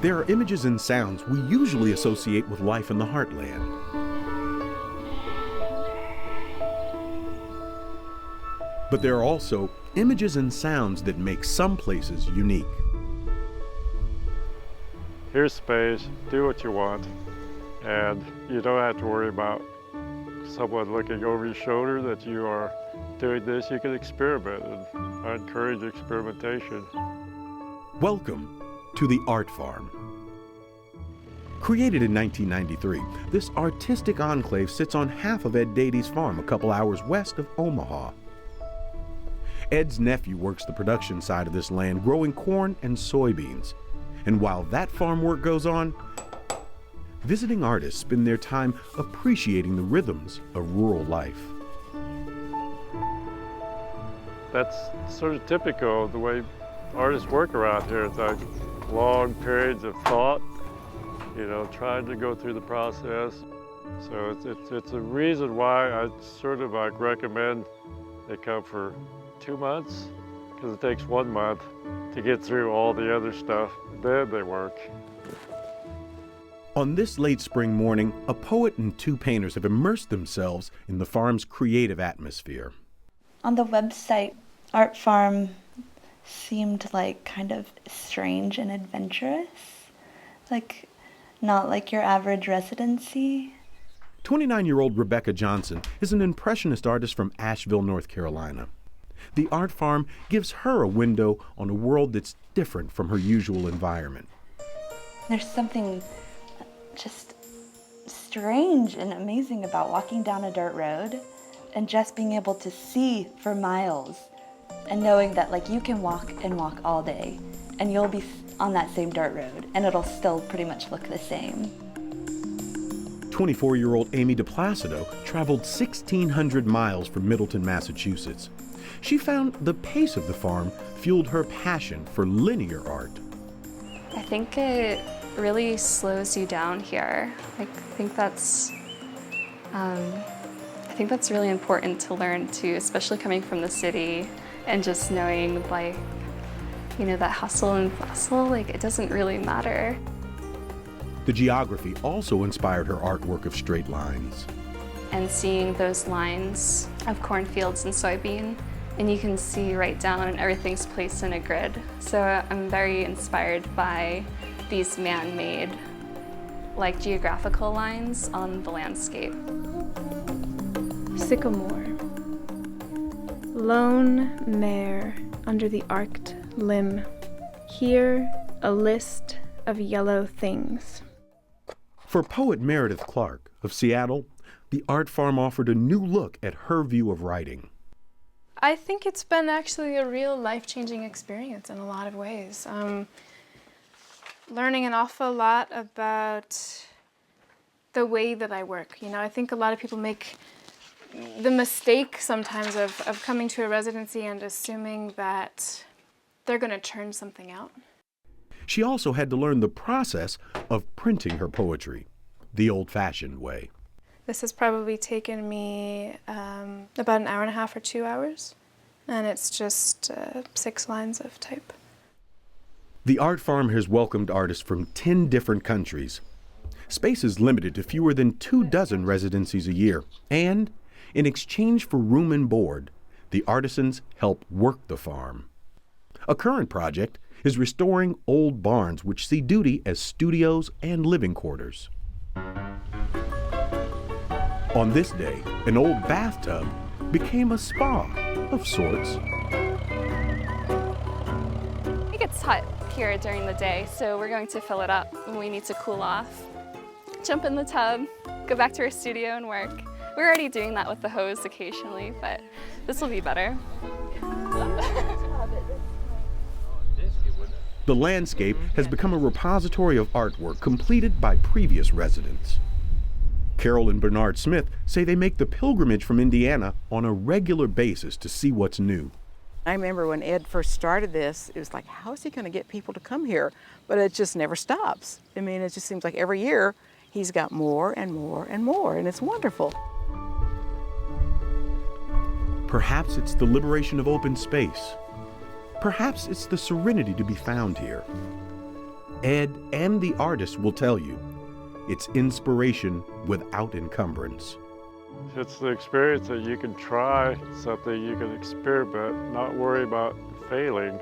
There are images and sounds we usually associate with life in the Heartland. But there are also images and sounds that make some places unique. Here's space, do what you want, and you don't have to worry about someone looking over your shoulder that you are doing this. You can experiment, and I encourage experimentation. Welcome to the Art Farm. Created in 1993, this artistic enclave sits on half of Ed Dady's farm a couple hours west of Omaha. Ed's nephew works the production side of this land, growing corn and soybeans. And while that farm work goes on, visiting artists spend their time appreciating the rhythms of rural life. That's sort of typical of the way artists work around here. It's like long periods of thought, trying to go through the process. So it's a reason why I sort of recommend they come for 2 months, because it takes 1 month to get through all the other stuff. Then they work. On this late spring morning, a poet and 2 painters have immersed themselves in the farm's creative atmosphere. On the website, Art Farm seemed like kind of strange and adventurous, like not like your average residency. 29-year-old Rebecca Johnson is an impressionist artist from Asheville, North Carolina. The Art Farm gives her a window on a world that's different from her usual environment. There's something just strange and amazing about walking down a dirt road and just being able to see for miles and knowing that you can walk and walk all day and you'll be on that same dirt road and it'll still pretty much look the same. 24-year-old Amy DePlacido traveled 1,600 miles from Middleton, Massachusetts. She found the pace of the farm fueled her passion for linear art. I think it really slows you down here. I think that's really important to learn too, especially coming from the city and just knowing that hustle and bustle, it doesn't really matter. The geography also inspired her artwork of straight lines. And seeing those lines of cornfields and soybean, and you can see right down and everything's placed in a grid. So I'm very inspired by these man-made, geographical lines on the landscape. Sycamore, lone mare under the arced limb. Here, a list of yellow things. For poet Meredith Clark of Seattle, the Art Farm offered a new look at her view of writing. I think it's been actually a real life-changing experience in a lot of ways. Learning an awful lot about the way that I work. I think a lot of people make the mistake sometimes of coming to a residency and assuming that they're going to churn something out. She also had to learn the process of printing her poetry, the old-fashioned way. This has probably taken me about an hour and a half or 2 hours, and it's just 6 lines of type. The Art Farm has welcomed artists from 10 different countries. Space is limited to fewer than 24 residencies a year, and in exchange for room and board, the artisans help work the farm. A current project is restoring old barns which see duty as studios and living quarters. On this day, an old bathtub became a spa of sorts. It gets hot here during the day, so we're going to fill it up when we need to cool off. Jump in the tub, go back to our studio and work. We're already doing that with the hose occasionally, but this will be better. The landscape has become a repository of artwork completed by previous residents. Carol and Bernard Smith say they make the pilgrimage from Indiana on a regular basis to see what's new. I remember when Ed first started this, it was like, how is he going to get people to come here? But it just never stops. I mean, it just seems like every year he's got more and more and more, and it's wonderful. Perhaps it's the liberation of open space. Perhaps it's the serenity to be found here. Ed and the artist will tell you it's inspiration without encumbrance. It's the experience that you can try something, you can experiment, not worry about failing.